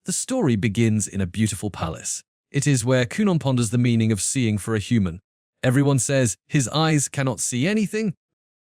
The story begins in a beautiful palace. It is where Kunon ponders the meaning of seeing for a human. Everyone says his eyes cannot see anything,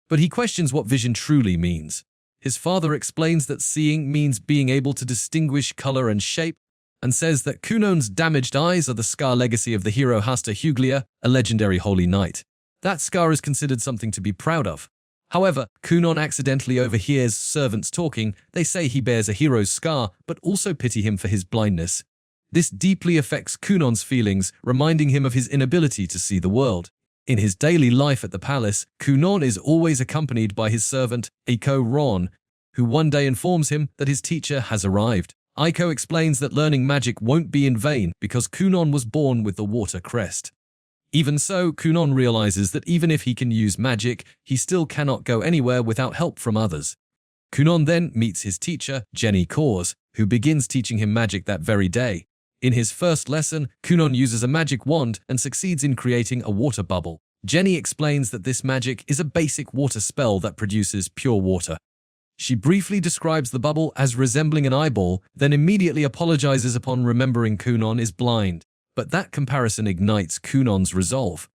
but he questions what vision truly means. His father explains that seeing means being able to distinguish color and shape, and says that Kunon's damaged eyes are the scar legacy of the hero Hasta Huglia, a legendary holy knight. That scar is considered something to be proud of. However, Kunon accidentally overhears servants talking. They say he bears a hero's scar, but also pity him for his blindness. This deeply affects Kunon's feelings, reminding him of his inability to see the world. In his daily life at the palace, Kunon is always accompanied by his servant, Eiko Ron, who one day informs him that his teacher has arrived. Eiko explains that learning magic won't be in vain because Kunon was born with the water crest. Even so, Kunon realizes that even if he can use magic, he still cannot go anywhere without help from others. Kunon then meets his teacher, Jenny Kors, who begins teaching him magic that very day. In his first lesson, Kunon uses a magic wand and succeeds in creating a water bubble. Jenny explains that this magic is a basic water spell that produces pure water. She briefly describes the bubble as resembling an eyeball, then immediately apologizes upon remembering Kunon is blind. But that comparison ignites Kunon's resolve.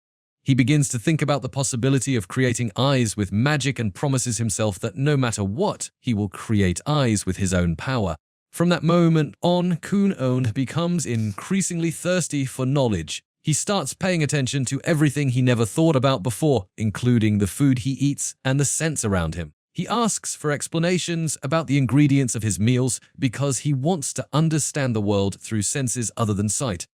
He begins to think about the possibility of creating eyes with magic and promises himself that no matter what, he will create eyes with his own power. From that moment on, Kunon becomes increasingly thirsty for knowledge. He starts paying attention to everything he never thought about before, including the food he eats and the scents around him. He asks for explanations about the ingredients of his meals because he wants to understand the world through senses other than sight.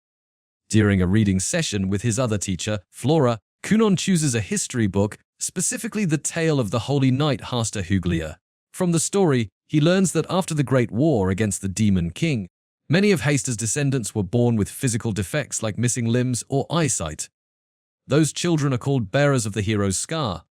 During a reading session with his other teacher, Flora, Kunon chooses a history book, specifically the tale of the holy knight Hasta Huglia. From the story, he learns that after the Great War against the Demon King, many of Hasta's descendants were born with physical defects like missing limbs or eyesight. Those children are called bearers of the hero's scar.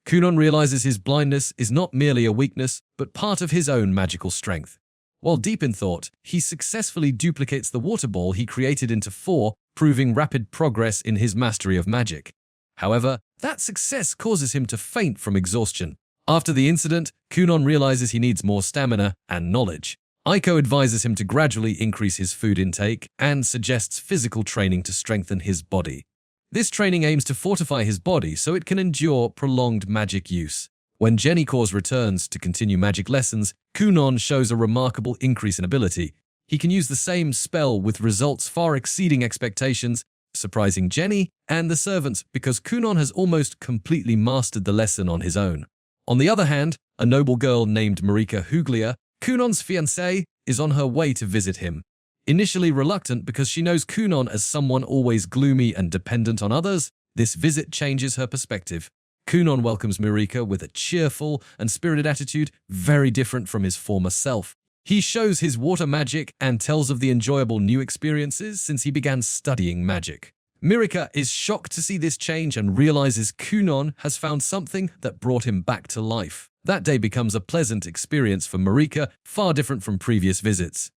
Kunon realizes his blindness is not merely a weakness, but part of his own magical strength. While deep in thought, he successfully duplicates the water ball he created into 4, proving rapid progress in his mastery of magic. However, that success causes him to faint from exhaustion. After the incident, Kunon realizes he needs more stamina and knowledge. Eiko advises him to gradually increase his food intake and suggests physical training to strengthen his body. This training aims to fortify his body so it can endure prolonged magic use. When Jenny Kors returns to continue magic lessons, Kunon shows a remarkable increase in ability. He can use the same spell with results far exceeding expectations, surprising Jenny and the servants because Kunon has almost completely mastered the lesson on his own. On the other hand, a noble girl named Marika Huglia, Kunon's fiancée, is on her way to visit him. Initially reluctant because she knows Kunon as someone always gloomy and dependent on others, this visit changes her perspective. Kunon welcomes Marika with a cheerful and spirited attitude, very different from his former self. He shows his water magic and tells of the enjoyable new experiences since he began studying magic. Marika is shocked to see this change and realizes Kunon has found something that brought him back to life. That day becomes a pleasant experience for Marika, far different from previous visits.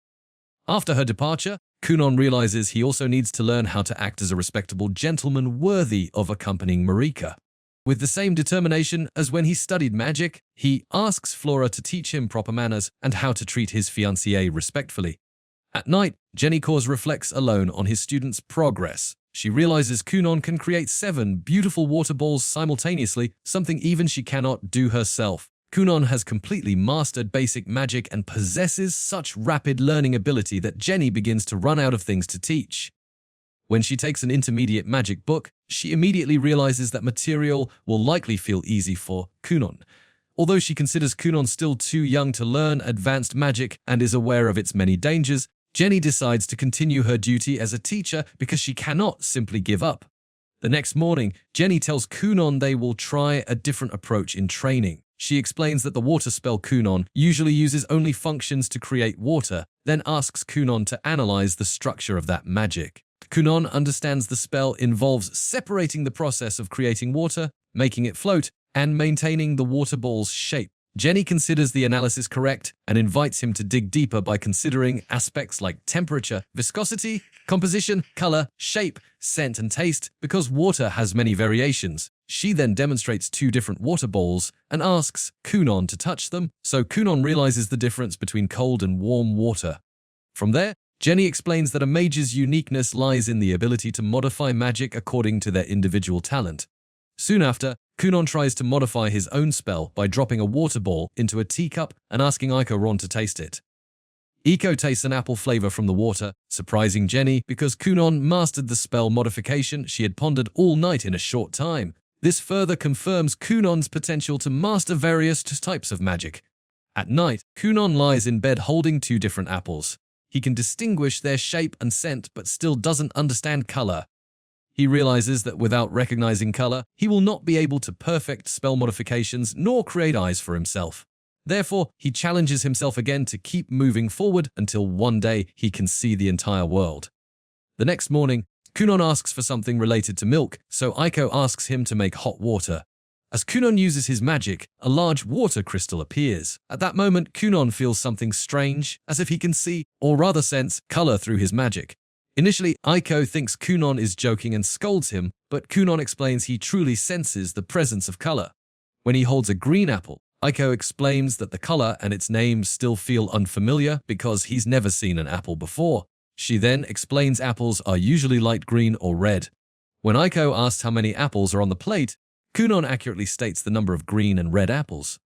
After her departure, Kunon realizes he also needs to learn how to act as a respectable gentleman worthy of accompanying Marika. With the same determination as when he studied magic, he asks Flora to teach him proper manners and how to treat his fiancée respectfully. At night, Jenny Kors reflects alone on his student's progress. She realizes Kunon can create 7 beautiful water balls simultaneously, something even she cannot do herself. Kunon has completely mastered basic magic and possesses such rapid learning ability that Jenny begins to run out of things to teach. When she takes an intermediate magic book, she immediately realizes that material will likely feel easy for Kunon. Although she considers Kunon still too young to learn advanced magic and is aware of its many dangers, Jenny decides to continue her duty as a teacher because she cannot simply give up. The next morning, Jenny tells Kunon they will try a different approach in training. She explains that the water spell Kunon usually uses only functions to create water, then asks Kunon to analyze the structure of that magic. Kunon understands the spell involves separating the process of creating water, making it float, and maintaining the water ball's shape. Jenny considers the analysis correct and invites him to dig deeper by considering aspects like temperature, viscosity, composition, color, shape, scent, and taste because water has many variations. She then demonstrates 2 different water balls and asks Kunon to touch them, so Kunon realizes the difference between cold and warm water. From there, Jenny explains that a mage's uniqueness lies in the ability to modify magic according to their individual talent. Soon after, Kunon tries to modify his own spell by dropping a water ball into a teacup and asking Iko Ron to taste it. Iko tastes an apple flavor from the water, surprising Jenny because Kunon mastered the spell modification she had pondered all night in a short time. This further confirms Kunon's potential to master various types of magic. At night, Kunon lies in bed holding two different apples. He can distinguish their shape and scent but still doesn't understand color. He realizes that without recognizing color, he will not be able to perfect spell modifications nor create eyes for himself. Therefore, he challenges himself again to keep moving forward until one day he can see the entire world. The next morning, Kunon asks for something related to milk, so Iko asks him to make hot water. As Kunon uses his magic, a large water crystal appears. At that moment, Kunon feels something strange, as if he can see, or rather sense, color through his magic. Initially, Iko thinks Kunon is joking and scolds him, but Kunon explains he truly senses the presence of color. When he holds a green apple, Iko explains that the color and its name still feel unfamiliar because he's never seen an apple before. She then explains apples are usually light green or red. When Iko asks how many apples are on the plate, Kunon accurately states the number of green and red apples.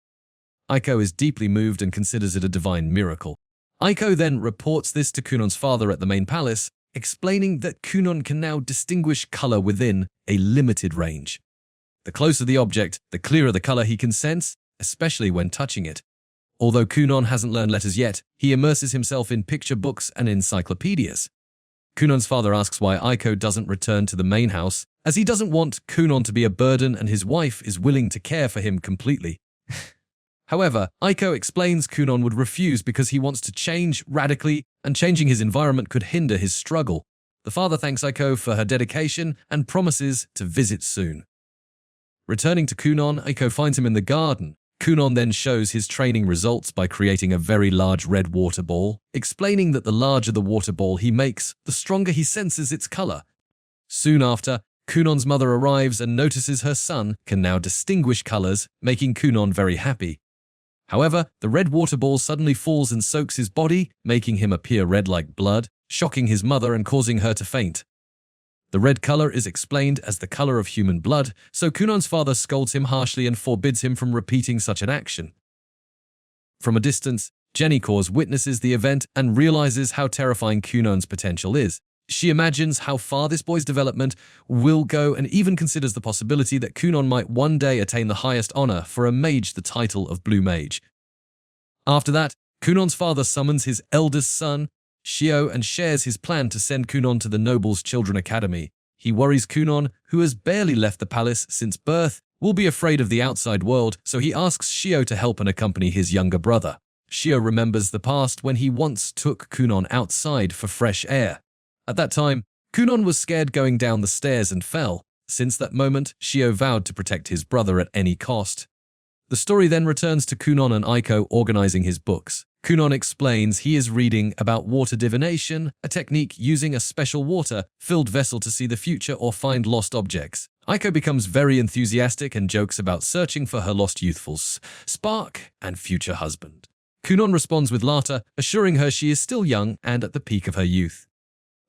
Iko is deeply moved and considers it a divine miracle. Iko then reports this to Kunon's father at the main palace, explaining that Kunon can now distinguish color within a limited range. The closer the object, the clearer the color he can sense, especially when touching it. Although Kunon hasn't learned letters yet, he immerses himself in picture books and encyclopedias. Kunon's father asks why Iko doesn't return to the main house, as he doesn't want Kunon to be a burden and his wife is willing to care for him completely. However, Iko explains Kunon would refuse because he wants to change radically, and changing his environment could hinder his struggle. The father thanks Iko for her dedication and promises to visit soon. Returning to Kunon, Iko finds him in the garden. Kunon then shows his training results by creating a very large red water ball, explaining that the larger the water ball he makes, the stronger he senses its color. Soon after, Kunon's mother arrives and notices her son can now distinguish colors, making Kunon very happy. However, the red water ball suddenly falls and soaks his body, making him appear red like blood, shocking his mother and causing her to faint. The red color is explained as the color of human blood, so Kunon's father scolds him harshly and forbids him from repeating such an action. From a distance, Jenny witnesses the event and realizes how terrifying Kunon's potential is. She imagines how far this boy's development will go and even considers the possibility that Kunon might one day attain the highest honor for a mage, the title of Blue Mage. After that, Kunon's father summons his eldest son, Shio, and shares his plan to send Kunon to the Noble's Children Academy. He worries Kunon, who has barely left the palace since birth, will be afraid of the outside world, so he asks Shio to help and accompany his younger brother. Shio remembers the past when he once took Kunon outside for fresh air. At that time, Kunon was scared going down the stairs and fell. Since that moment, Shio vowed to protect his brother at any cost. The story then returns to Kunon and Iko organizing his books. Kunon explains he is reading about water divination, a technique using a special water-filled vessel to see the future or find lost objects. Iko becomes very enthusiastic and jokes about searching for her lost youthful spark and future husband. Kunon responds with laughter, assuring her she is still young and at the peak of her youth.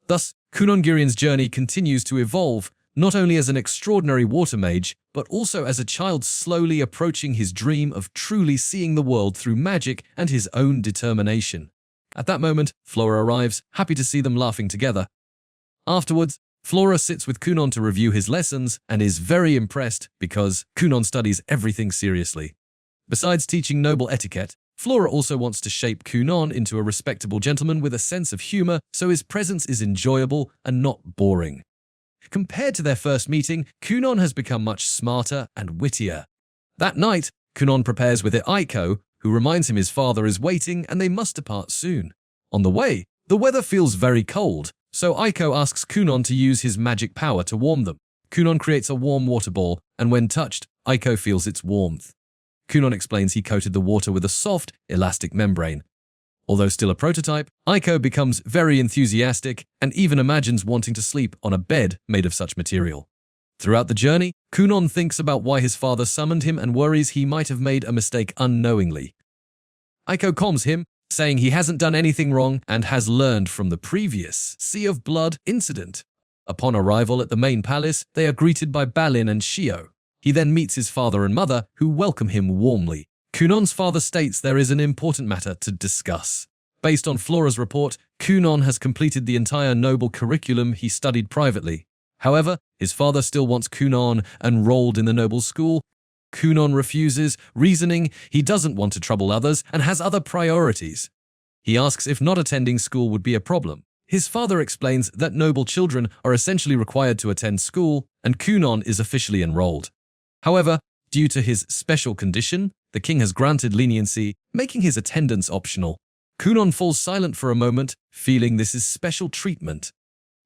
Thus, Kunon Girian's journey continues to evolve, not only as an extraordinary water mage, but also as a child slowly approaching his dream of truly seeing the world through magic and his own determination. At that moment, Flora arrives, happy to see them laughing together. Afterwards, Flora sits with Kunon to review his lessons and is very impressed because Kunon studies everything seriously. Besides teaching noble etiquette, Flora also wants to shape Kunon into a respectable gentleman with a sense of humor so his presence is enjoyable and not boring. Compared to their first meeting, Kunon has become much smarter and wittier. That night, Kunon prepares with Iko, who reminds him his father is waiting and they must depart soon. On the way, the weather feels very cold, so Iko asks Kunon to use his magic power to warm them. Kunon creates a warm water ball, and when touched, Iko feels its warmth. Kunon explains he coated the water with a soft, elastic membrane. Although still a prototype, Iko becomes very enthusiastic and even imagines wanting to sleep on a bed made of such material. Throughout the journey, Kunon thinks about why his father summoned him and worries he might have made a mistake unknowingly. Iko calms him, saying he hasn't done anything wrong and has learned from the previous Sea of Blood incident. Upon arrival at the main palace, they are greeted by Balin and Shio. He then meets his father and mother, who welcome him warmly. Kunon's father states there is an important matter to discuss. Based on Flora's report, Kunon has completed the entire noble curriculum he studied privately. However, his father still wants Kunon enrolled in the noble school. Kunon refuses, reasoning he doesn't want to trouble others and has other priorities. He asks if not attending school would be a problem. His father explains that noble children are essentially required to attend school, and Kunon is officially enrolled. However, due to his special condition, the king has granted leniency, making his attendance optional. Kunon falls silent for a moment, feeling this is special treatment.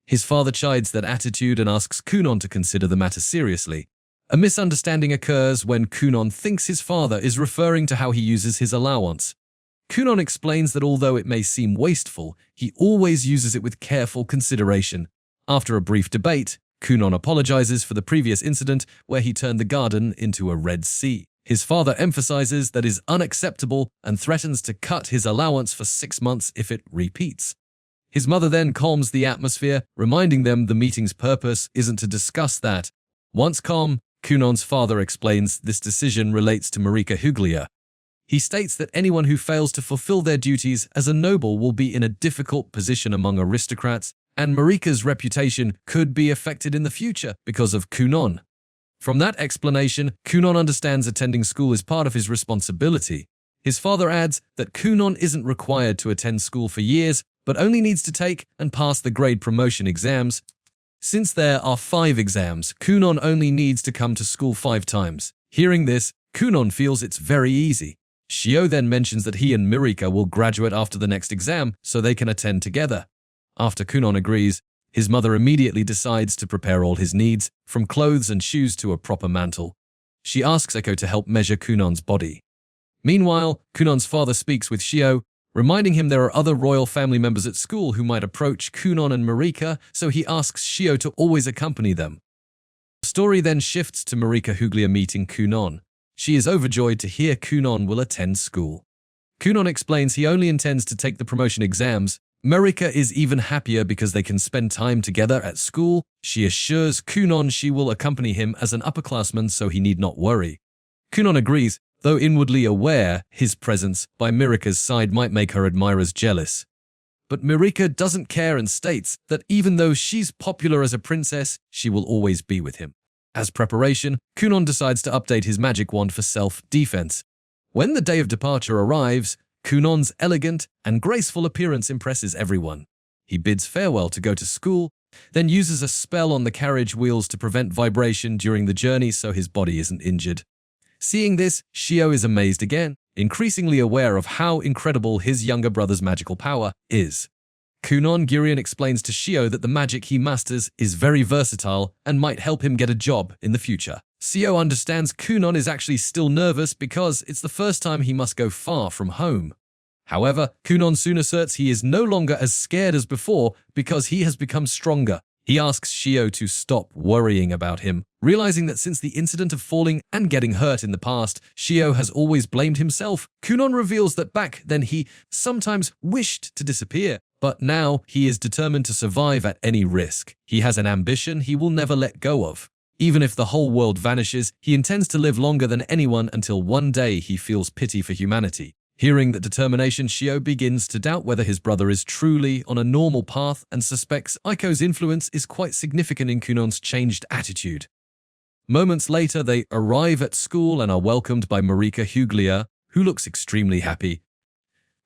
His father chides that attitude and asks Kunon to consider the matter seriously. A misunderstanding occurs when Kunon thinks his father is referring to how he uses his allowance. Kunon explains that although it may seem wasteful, he always uses it with careful consideration. After a brief debate, Kunon apologizes for the previous incident where he turned the garden into a Red Sea. His father emphasizes that is unacceptable and threatens to cut his allowance for 6 months if it repeats. His mother then calms the atmosphere, reminding them the meeting's purpose isn't to discuss that. Once calm, Kunon's father explains this decision relates to Marika Huglia. He states that anyone who fails to fulfill their duties as a noble will be in a difficult position among aristocrats, and Marika's reputation could be affected in the future because of Kunon. From that explanation, Kunon understands attending school is part of his responsibility. His father adds that Kunon isn't required to attend school for years, but only needs to take and pass the grade promotion exams. Since there are 5 exams, Kunon only needs to come to school 5 times. Hearing this, Kunon feels it's very easy. Shio then mentions that he and Marika will graduate after the next exam so they can attend together. After Kunon agrees, his mother immediately decides to prepare all his needs, from clothes and shoes to a proper mantle. She asks Echo to help measure Kunon's body. Meanwhile, Kunon's father speaks with Shio, reminding him there are other royal family members at school who might approach Kunon and Marika, so he asks Shio to always accompany them. The story then shifts to Marika Huglia meeting Kunon. She is overjoyed to hear Kunon will attend school. Kunon explains he only intends to take the promotion exams. Marika is even happier because they can spend time together at school. She assures Kunon she will accompany him as an upperclassman so he need not worry. Kunon agrees, though inwardly aware his presence by Marika's side might make her admirers jealous. But Marika doesn't care and states that even though she's popular as a princess, she will always be with him. As preparation, Kunon decides to update his magic wand for self-defense. When the day of departure arrives, Kunon's elegant and graceful appearance impresses everyone. He bids farewell to go to school, then uses a spell on the carriage wheels to prevent vibration during the journey so his body isn't injured. Seeing this, Shio is amazed again, increasingly aware of how incredible his younger brother's magical power is. Kunon Girion explains to Shio that the magic he masters is very versatile and might help him get a job in the future. Shio understands Kunon is actually still nervous because it's the first time he must go far from home. However, Kunon soon asserts he is no longer as scared as before because he has become stronger. He asks Shio to stop worrying about him, realizing that since the incident of falling and getting hurt in the past, Shio has always blamed himself. Kunon reveals that back then he sometimes wished to disappear, but now he is determined to survive at any risk. He has an ambition he will never let go of. Even if the whole world vanishes, he intends to live longer than anyone until one day he feels pity for humanity. Hearing that determination, Shio begins to doubt whether his brother is truly on a normal path and suspects Aiko's influence is quite significant in Kunon's changed attitude. Moments later, they arrive at school and are welcomed by Marika Huglia, who looks extremely happy.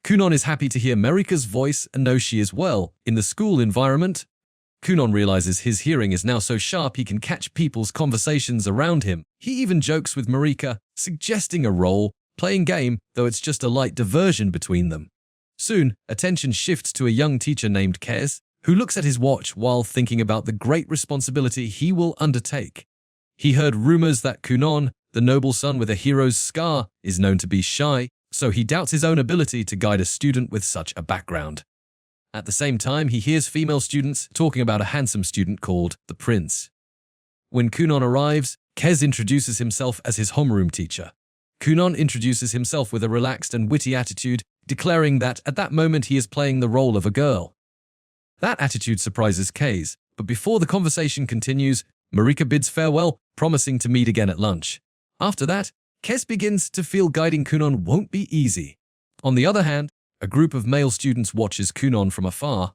Kunon is happy to hear Marika's voice and knows she is well. In the school environment, Kunon realizes his hearing is now so sharp he can catch people's conversations around him. He even jokes with Marika, suggesting a role-playing game, though it's just a light diversion between them. Soon, attention shifts to a young teacher named Kez, who looks at his watch while thinking about the great responsibility he will undertake. He heard rumors that Kunon, the noble son with a hero's scar, is known to be shy, so he doubts his own ability to guide a student with such a background. At the same time, he hears female students talking about a handsome student called the Prince. When Kunon arrives, Kez introduces himself as his homeroom teacher. Kunon introduces himself with a relaxed and witty attitude, declaring that at that moment he is playing the role of a girl. That attitude surprises Kase, but before the conversation continues, Marika bids farewell, promising to meet again at lunch. After that, Kase begins to feel guiding Kunon won't be easy. On the other hand, a group of male students watches Kunon from afar.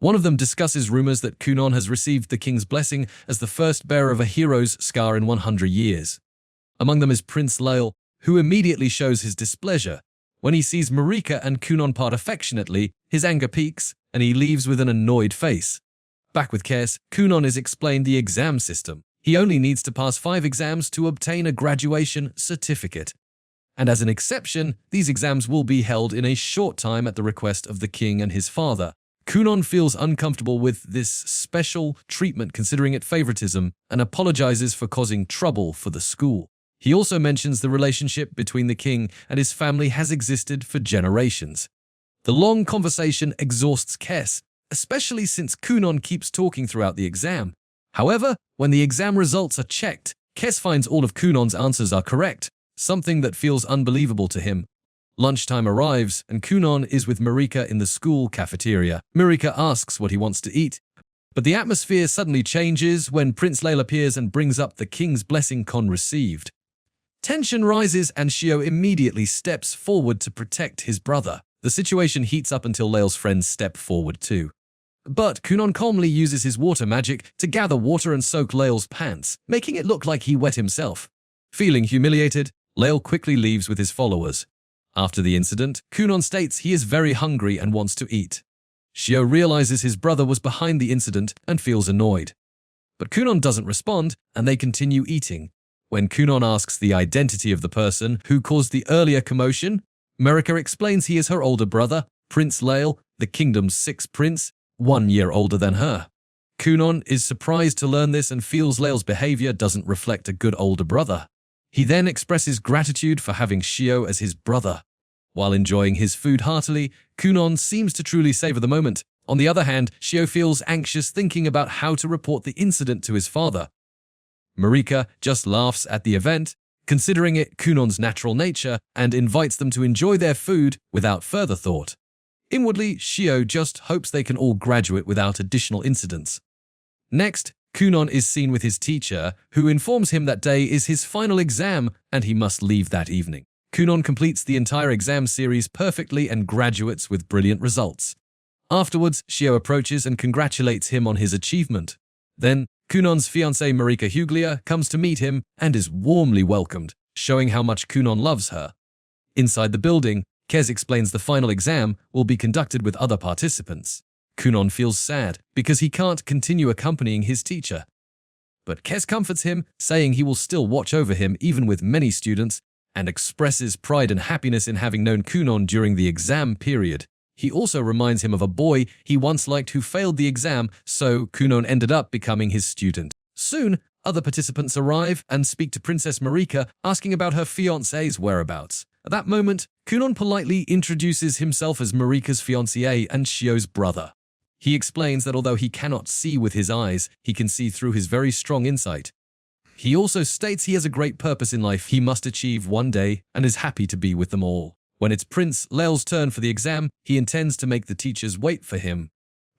One of them discusses rumors that Kunon has received the king's blessing as the first bearer of a hero's scar in 100 years. Among them is Prince Lael, who immediately shows his displeasure. When he sees Marika and Kunon part affectionately, his anger peaks, and he leaves with an annoyed face. Back with Kase, Kunon is explained the exam system. He only needs to pass 5 exams to obtain a graduation certificate. And as an exception, these exams will be held in a short time at the request of the king and his father. Kunon feels uncomfortable with this special treatment considering it favoritism and apologizes for causing trouble for the school. He also mentions the relationship between the king and his family has existed for generations. The long conversation exhausts Kase, especially since Kunon keeps talking throughout the exam. However, when the exam results are checked, Kase finds all of Kunon's answers are correct, something that feels unbelievable to him. Lunchtime arrives, and Kunon is with Marika in the school cafeteria. Marika asks what he wants to eat, but the atmosphere suddenly changes when Prince Lael appears and brings up the king's blessing Kon received. Tension rises and Shio immediately steps forward to protect his brother. The situation heats up until Lael's friends step forward too. But Kunon calmly uses his water magic to gather water and soak Lael's pants, making it look like he wet himself. Feeling humiliated, Lael quickly leaves with his followers. After the incident, Kunon states he is very hungry and wants to eat. Shio realizes his brother was behind the incident and feels annoyed. But Kunon doesn't respond, and they continue eating. When Kunon asks the identity of the person who caused the earlier commotion, Marika explains he is her older brother, Prince Lael, the kingdom's 6th prince, 1 year older than her. Kunon is surprised to learn this and feels Lael's behavior doesn't reflect a good older brother. He then expresses gratitude for having Shio as his brother. While enjoying his food heartily, Kunon seems to truly savor the moment. On the other hand, Shio feels anxious thinking about how to report the incident to his father. Marika just laughs at the event, considering it Kunon's natural nature, and invites them to enjoy their food without further thought. Inwardly, Shio just hopes they can all graduate without additional incidents. Next, Kunon is seen with his teacher, who informs him that day is his final exam and he must leave that evening. Kunon completes the entire exam series perfectly and graduates with brilliant results. Afterwards, Shio approaches and congratulates him on his achievement. Then, Kunon's fiancée Marika Huglia comes to meet him and is warmly welcomed, showing how much Kunon loves her. Inside the building, Kase explains the final exam will be conducted with other participants. Kunon feels sad because he can't continue accompanying his teacher. But Kase comforts him, saying he will still watch over him even with many students, and expresses pride and happiness in having known Kunon during the exam period. He also reminds him of a boy he once liked who failed the exam, so Kunon ended up becoming his student. Soon, other participants arrive and speak to Princess Marika, asking about her fiancé's whereabouts. At that moment, Kunon politely introduces himself as Marika's fiancé and Shio's brother. He explains that although he cannot see with his eyes, he can see through his very strong insight. He also states he has a great purpose in life he must achieve one day and is happy to be with them all. When it's Prince Lael's turn for the exam, he intends to make the teachers wait for him.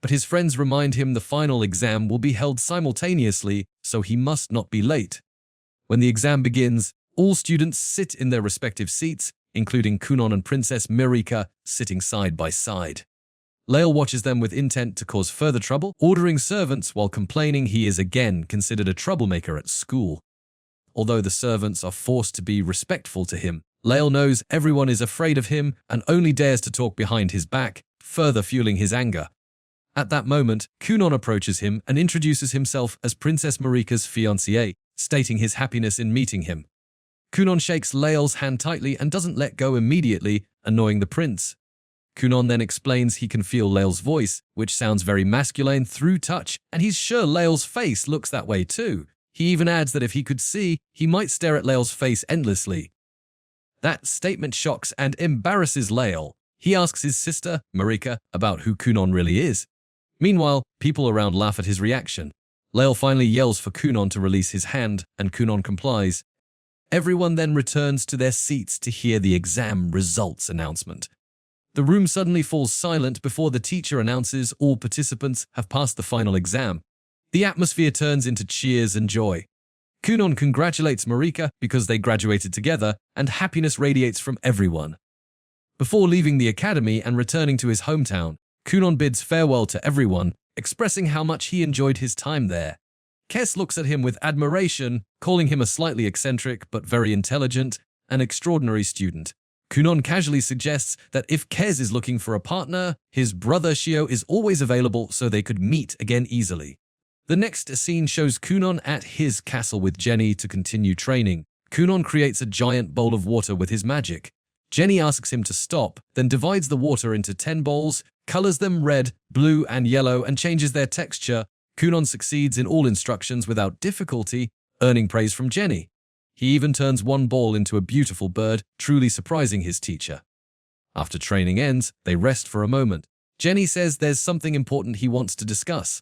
But his friends remind him the final exam will be held simultaneously, so he must not be late. When the exam begins, all students sit in their respective seats, including Kunon and Princess Marika sitting side by side. Lael watches them with intent to cause further trouble, ordering servants while complaining he is again considered a troublemaker at school. Although the servants are forced to be respectful to him, Lael knows everyone is afraid of him and only dares to talk behind his back, further fueling his anger. At that moment, Kunon approaches him and introduces himself as Princess Marika's fiancé, stating his happiness in meeting him. Kunon shakes Lael's hand tightly and doesn't let go immediately, annoying the prince. Kunon then explains he can feel Lael's voice, which sounds very masculine through touch, and he's sure Lael's face looks that way too. He even adds that if he could see, he might stare at Lael's face endlessly. That statement shocks and embarrasses Lael. He asks his sister, Marika, about who Kunon really is. Meanwhile, people around laugh at his reaction. Lael finally yells for Kunon to release his hand, and Kunon complies. Everyone then returns to their seats to hear the exam results announcement. The room suddenly falls silent before the teacher announces all participants have passed the final exam. The atmosphere turns into cheers and joy. Kunon congratulates Marika because they graduated together, and happiness radiates from everyone. Before leaving the academy and returning to his hometown, Kunon bids farewell to everyone, expressing how much he enjoyed his time there. Kes looks at him with admiration, calling him a slightly eccentric but very intelligent and extraordinary student. Kunon casually suggests that if Kes is looking for a partner, his brother Shio is always available so they could meet again easily. The next scene shows Kunon at his castle with Jenny to continue training. Kunon creates a giant bowl of water with his magic. Jenny asks him to stop, then divides the water into 10 bowls, colors them red, blue, and yellow, and changes their texture. Kunon succeeds in all instructions without difficulty, earning praise from Jenny. He even turns one ball into a beautiful bird, truly surprising his teacher. After training ends, they rest for a moment. Jenny says there's something important he wants to discuss.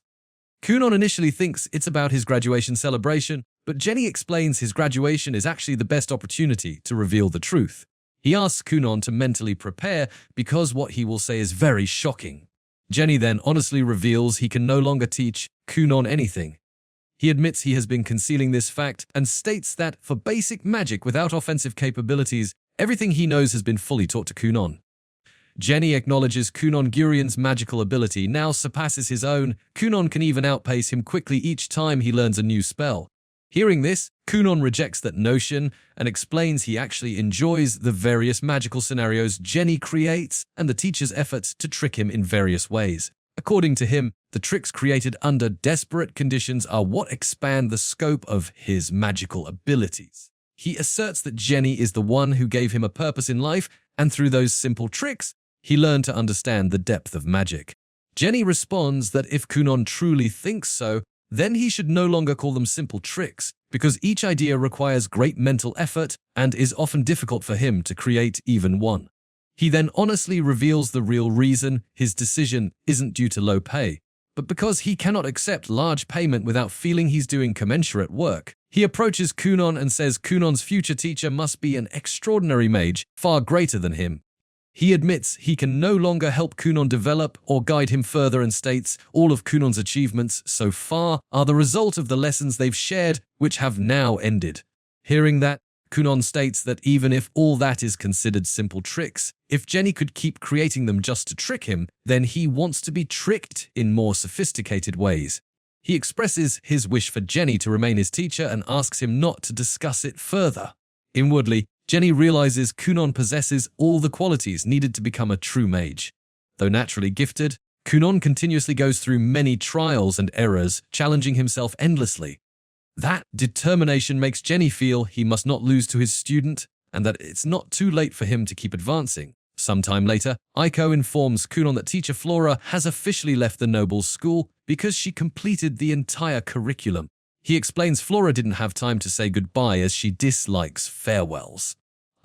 Kunon initially thinks it's about his graduation celebration, but Jenny explains his graduation is actually the best opportunity to reveal the truth. He asks Kunon to mentally prepare because what he will say is very shocking. Jenny then honestly reveals he can no longer teach Kunon anything. He admits he has been concealing this fact and states that for basic magic without offensive capabilities, everything he knows has been fully taught to Kunon. Jenny acknowledges Kunon Gurion's magical ability now surpasses his own. Kunon can even outpace him quickly each time he learns a new spell. Hearing this, Kunon rejects that notion and explains he actually enjoys the various magical scenarios Jenny creates and the teacher's efforts to trick him in various ways. According to him, the tricks created under desperate conditions are what expand the scope of his magical abilities. He asserts that Jenny is the one who gave him a purpose in life, and through those simple tricks, he learned to understand the depth of magic. Jenny responds that if Kunon truly thinks so, then he should no longer call them simple tricks, because each idea requires great mental effort and is often difficult for him to create even one. He then honestly reveals the real reason his decision isn't due to low pay, but because he cannot accept large payment without feeling he's doing commensurate work. He approaches Kunon and says Kunon's future teacher must be an extraordinary mage, far greater than him. He admits he can no longer help Kunon develop or guide him further and states all of Kunon's achievements so far are the result of the lessons they've shared, which have now ended. Hearing that, Kunon states that even if all that is considered simple tricks, if Jenny could keep creating them just to trick him, then he wants to be tricked in more sophisticated ways. He expresses his wish for Jenny to remain his teacher and asks him not to discuss it further. Inwardly, Jenny realizes Kunon possesses all the qualities needed to become a true mage. Though naturally gifted, Kunon continuously goes through many trials and errors, challenging himself endlessly. That determination makes Jenny feel he must not lose to his student and that it's not too late for him to keep advancing. Sometime later, Aiko informs Kunon that teacher Flora has officially left the Noble's school because she completed the entire curriculum. He explains Flora didn't have time to say goodbye as she dislikes farewells.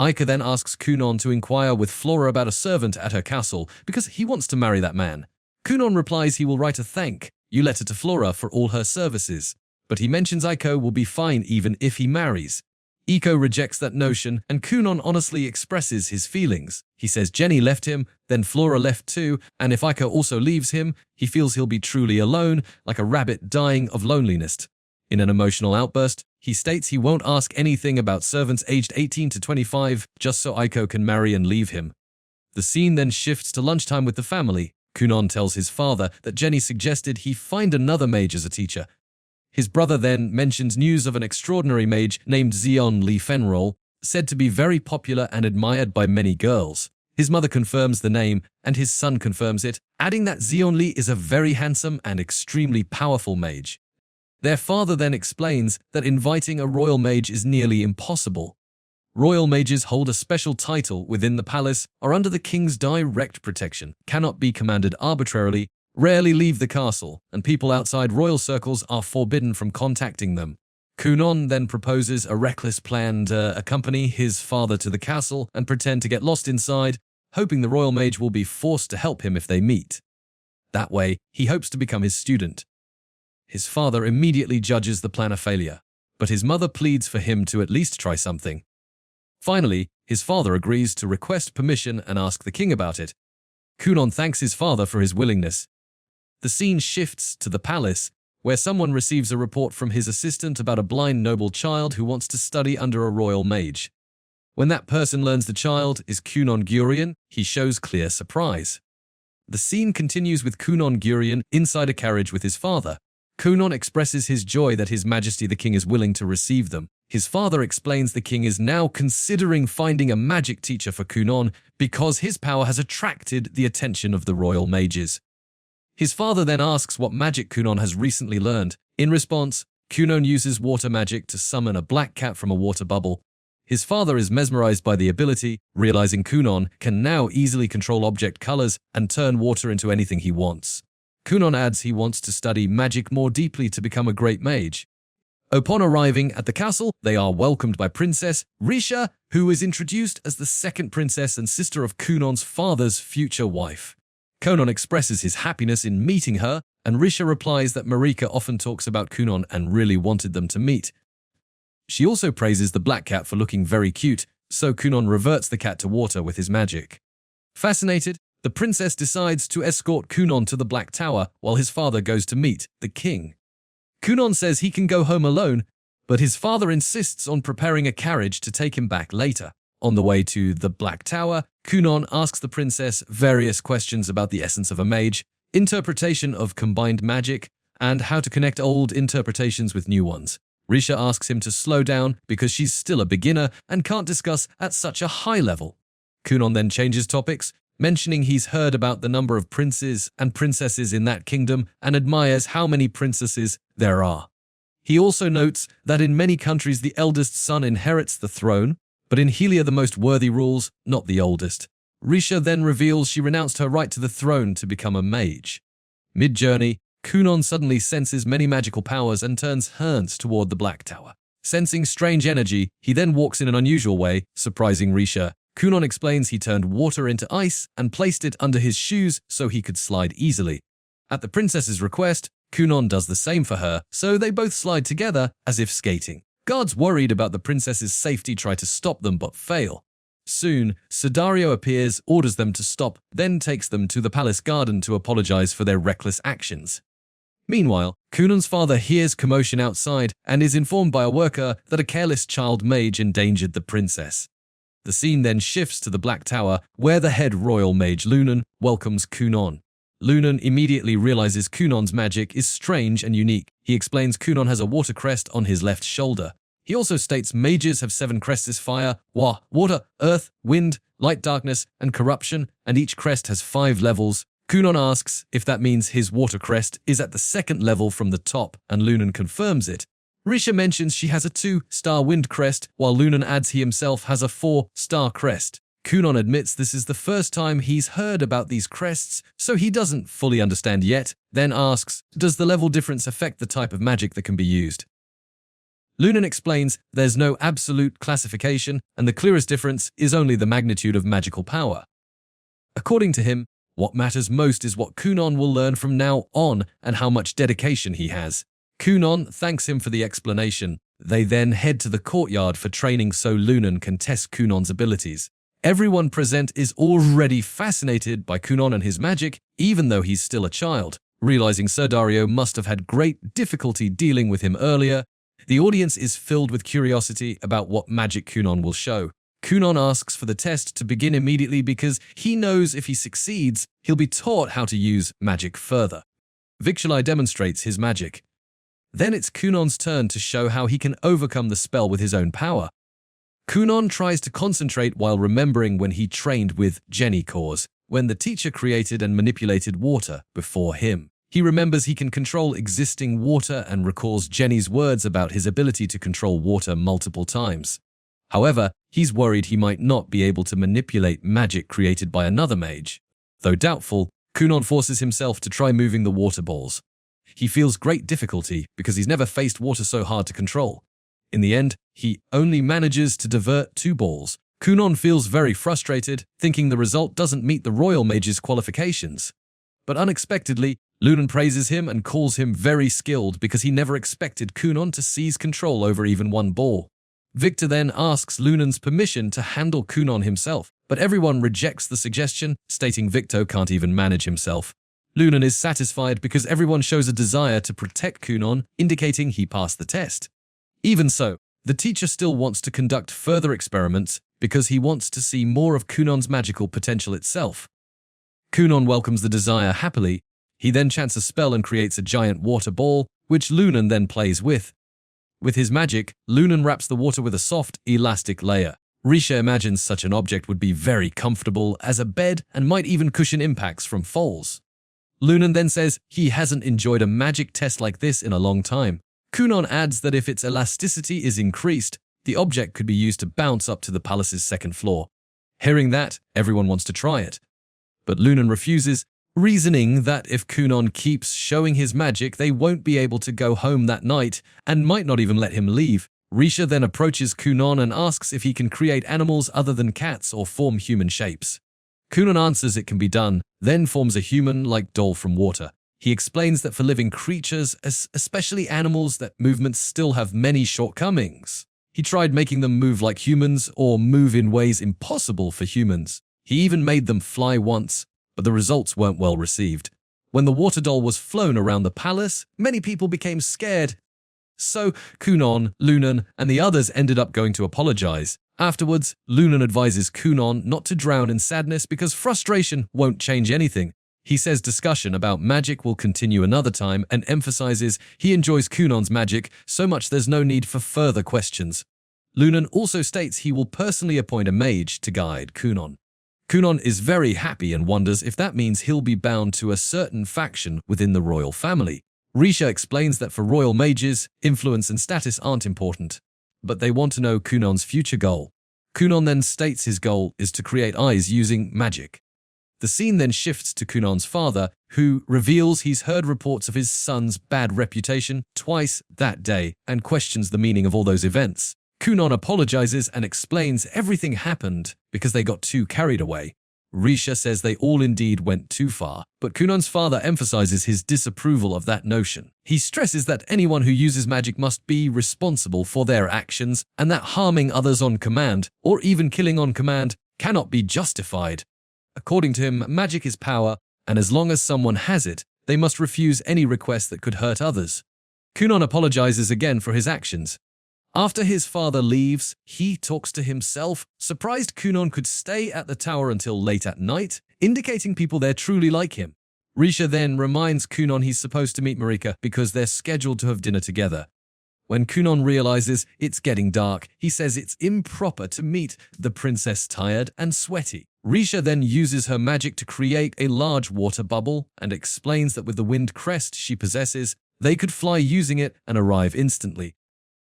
Aiko then asks Kunon to inquire with Flora about a servant at her castle because he wants to marry that man. Kunon replies he will write a thank you letter to Flora for all her services, but he mentions Aiko will be fine even if he marries. Aiko rejects that notion, and Kunon honestly expresses his feelings. He says Jenny left him, then Flora left too, and if Aiko also leaves him, he feels he'll be truly alone, like a rabbit dying of loneliness. In an emotional outburst, he states he won't ask anything about servants aged 18 to 25 just so Aiko can marry and leave him. The scene then shifts to lunchtime with the family. Kunon tells his father that Jenny suggested he find another mage as a teacher. His brother then mentions news of an extraordinary mage named Xion Li Fenrol, said to be very popular and admired by many girls. His mother confirms the name, and his son confirms it, adding that Xion Li is a very handsome and extremely powerful mage. Their father then explains that inviting a royal mage is nearly impossible. Royal mages hold a special title within the palace, are under the king's direct protection, cannot be commanded arbitrarily, rarely leave the castle, and people outside royal circles are forbidden from contacting them. Kunon then proposes a reckless plan to accompany his father to the castle and pretend to get lost inside, hoping the royal mage will be forced to help him if they meet. That way, he hopes to become his student. His father immediately judges the plan a failure, but his mother pleads for him to at least try something. Finally, his father agrees to request permission and ask the king about it. Kunon thanks his father for his willingness. The scene shifts to the palace, where someone receives a report from his assistant about a blind noble child who wants to study under a royal mage. When that person learns the child is Kunon Gurion, he shows clear surprise. The scene continues with Kunon Gurion inside a carriage with his father. Kunon expresses his joy that His Majesty the King is willing to receive them. His father explains the king is now considering finding a magic teacher for Kunon because his power has attracted the attention of the royal mages. His father then asks what magic Kunon has recently learned. In response, Kunon uses water magic to summon a black cat from a water bubble. His father is mesmerized by the ability, realizing Kunon can now easily control object colors and turn water into anything he wants. Kunon adds he wants to study magic more deeply to become a great mage. Upon arriving at the castle, they are welcomed by Princess Risha, who is introduced as the second princess and sister of Kunon's father's future wife. Kunon expresses his happiness in meeting her, and Risha replies that Marika often talks about Kunon and really wanted them to meet. She also praises the black cat for looking very cute, so Kunon reverts the cat to water with his magic. Fascinated, the princess decides to escort Kunon to the Black Tower while his father goes to meet the king. Kunon says he can go home alone, but his father insists on preparing a carriage to take him back later. On the way to the Black Tower, Kunon asks the princess various questions about the essence of a mage, interpretation of combined magic, and how to connect old interpretations with new ones. Risha asks him to slow down because she's still a beginner and can't discuss at such a high level. Kunon then changes topics, mentioning he's heard about the number of princes and princesses in that kingdom and admires how many princesses there are. He also notes that in many countries the eldest son inherits the throne, but in Helia the most worthy rules, not the oldest. Risha then reveals she renounced her right to the throne to become a mage. Mid-journey, Kunon suddenly senses many magical powers and turns Herns toward the Black Tower. Sensing strange energy, he then walks in an unusual way, surprising Risha. Kunon explains he turned water into ice and placed it under his shoes so he could slide easily. At the princess's request, Kunon does the same for her, so they both slide together as if skating. Guards worried about the princess's safety try to stop them but fail. Soon, Sudario appears, orders them to stop, then takes them to the palace garden to apologize for their reckless actions. Meanwhile, Kunon's father hears commotion outside and is informed by a worker that a careless child mage endangered the princess. The scene then shifts to the Black Tower, where the head royal mage Lunan welcomes Kunon. Lunan immediately realizes Kunon's magic is strange and unique. He explains Kunon has a water crest on his left shoulder. He also states mages have 7 crests: fire, water, earth, wind, light, darkness, and corruption, and each crest has 5 levels. Kunon asks if that means his water crest is at the 2nd level from the top, and Lunan confirms it. Risha mentions she has a 2-star wind crest, while Lunan adds he himself has a 4-star crest. Kunon admits this is the first time he's heard about these crests, so he doesn't fully understand yet, then asks, does the level difference affect the type of magic that can be used? Lunan explains there's no absolute classification, and the clearest difference is only the magnitude of magical power. According to him, what matters most is what Kunon will learn from now on and how much dedication he has. Kunon thanks him for the explanation. They then head to the courtyard for training so Lunan can test Kunon's abilities. Everyone present is already fascinated by Kunon and his magic, even though he's still a child. Realizing Sudario must have had great difficulty dealing with him earlier, the audience is filled with curiosity about what magic Kunon will show. Kunon asks for the test to begin immediately because he knows if he succeeds, he'll be taught how to use magic further. Victualai demonstrates his magic. Then it's Kunon's turn to show how he can overcome the spell with his own power. Kunon tries to concentrate while remembering when he trained with Jenny Cause, when the teacher created and manipulated water before him. He remembers he can control existing water and recalls Jenny's words about his ability to control water multiple times. However, he's worried he might not be able to manipulate magic created by another mage. Though doubtful, Kunon forces himself to try moving the water balls. He feels great difficulty because he's never faced water so hard to control. In the end, he only manages to divert 2 balls. Kunon feels very frustrated, thinking the result doesn't meet the royal mage's qualifications. But unexpectedly, Lunan praises him and calls him very skilled because he never expected Kunon to seize control over even 1 ball. Victor then asks Lunan's permission to handle Kunon himself. but everyone rejects the suggestion, stating Victo can't even manage himself. Lunan is satisfied because everyone shows a desire to protect Kunon, indicating he passed the test. Even so, the teacher still wants to conduct further experiments because he wants to see more of Kunon's magical potential itself. Kunon welcomes the desire happily. He then chants a spell and creates a giant water ball, which Lunan then plays with. With his magic, Lunan wraps the water with a soft, elastic layer. Risha imagines such an object would be very comfortable as a bed and might even cushion impacts from falls. Lunan then says he hasn't enjoyed a magic test like this in a long time. Kunon adds that if its elasticity is increased, the object could be used to bounce up to the palace's second floor. Hearing that, everyone wants to try it. But Lunan refuses, reasoning that if Kunon keeps showing his magic, they won't be able to go home that night and might not even let him leave. Risha then approaches Kunon and asks if he can create animals other than cats or form human shapes. Kunon answers it can be done, then forms a human-like doll from water. He explains that for living creatures, especially animals, that movements still have many shortcomings. He tried making them move like humans or move in ways impossible for humans. He even made them fly once, but the results weren't well received. When the water doll was flown around the palace, many people became scared. So Kunon, Lunan, and the others ended up going to apologize. Afterwards, Lunan advises Kunon not to drown in sadness because frustration won't change anything. He says discussion about magic will continue another time and emphasizes he enjoys Kunon's magic so much there's no need for further questions. Lunan also states he will personally appoint a mage to guide Kunon. Kunon is very happy and wonders if that means he'll be bound to a certain faction within the royal family. Risha explains that for royal mages, influence and status aren't important, but they want to know Kunon's future goal. Kunon then states his goal is to create eyes using magic. The scene then shifts to Kunon's father, who reveals he's heard reports of his son's bad reputation twice that day and questions the meaning of all those events. Kunon apologizes and explains everything happened because they got too carried away. Risha says they all indeed went too far, but Kunon's father emphasizes his disapproval of that notion. He stresses that anyone who uses magic must be responsible for their actions and that harming others on command, or even killing on command, cannot be justified. According to him, magic is power, and as long as someone has it, they must refuse any request that could hurt others. Kunon apologizes again for his actions. After his father leaves, he talks to himself, surprised Kunon could stay at the tower until late at night, indicating people there truly like him. Risha then reminds Kunon he's supposed to meet Marika because they're scheduled to have dinner together. When Kunon realizes it's getting dark, he says it's improper to meet the princess tired and sweaty. Risha then uses her magic to create a large water bubble and explains that with the wind crest she possesses, they could fly using it and arrive instantly.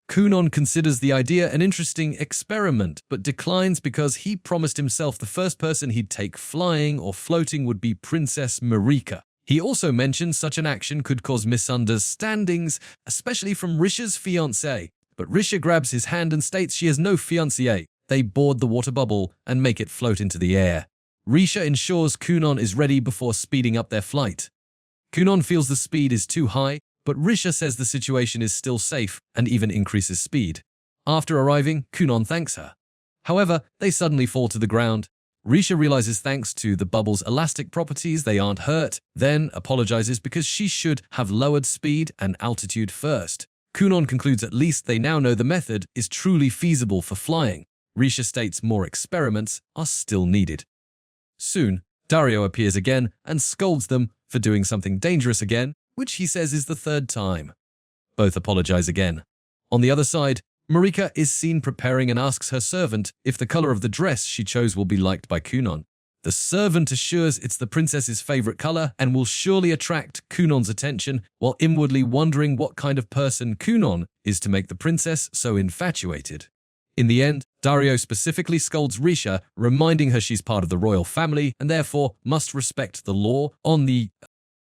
Kunon considers the idea an interesting experiment, but declines because he promised himself the first person he'd take flying or floating would be Princess Marika. He also mentions such an action could cause misunderstandings, especially from Risha's fiancé. But Risha grabs his hand and states she has no fiancé. They board the water bubble and make it float into the air. Risha ensures Kunon is ready before speeding up their flight. Kunon feels the speed is too high, but Risha says the situation is still safe and even increases speed. After arriving, Kunon thanks her. However, they suddenly fall to the ground. Risha realizes thanks to the bubble's elastic properties they aren't hurt, then apologizes because she should have lowered speed and altitude first. Kunon concludes at least they now know the method is truly feasible for flying. Risha states more experiments are still needed. Soon, Dario appears again and scolds them for doing something dangerous again, which he says is the third time. Both apologize again. On the other side, Marika is seen preparing and asks her servant if the color of the dress she chose will be liked by Kunon. The servant assures it's the princess's favorite color and will surely attract Kunon's attention, while inwardly wondering what kind of person Kunon is to make the princess so infatuated. In the end, Dario specifically scolds Risha, reminding her she's part of the royal family and therefore must respect the law. On the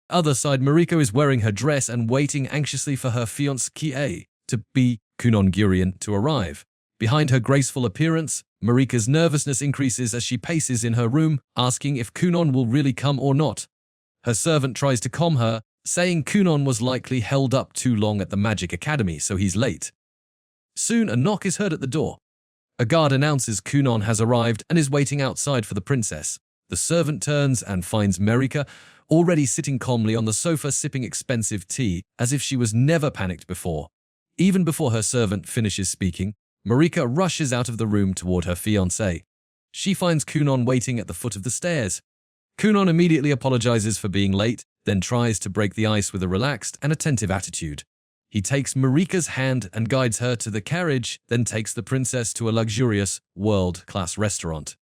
other side, Mariko is wearing her dress and waiting anxiously for her fiancé to be Kunon Gurian to arrive. Behind her graceful appearance, Marika's nervousness increases as she paces in her room, asking if Kunon will really come or not. Her servant tries to calm her, saying Kunon was likely held up too long at the Magic Academy, so he's late. Soon a knock is heard at the door. A guard announces Kunon has arrived and is waiting outside for the princess. The servant turns and finds Marika already sitting calmly on the sofa sipping expensive tea as if she was never panicked before. Even before her servant finishes speaking, Marika rushes out of the room toward her fiancé. She finds Kunon waiting at the foot of the stairs. Kunon immediately apologizes for being late, then tries to break the ice with a relaxed and attentive attitude. He takes Marika's hand and guides her to the carriage, then takes the princess to a luxurious, world-class restaurant.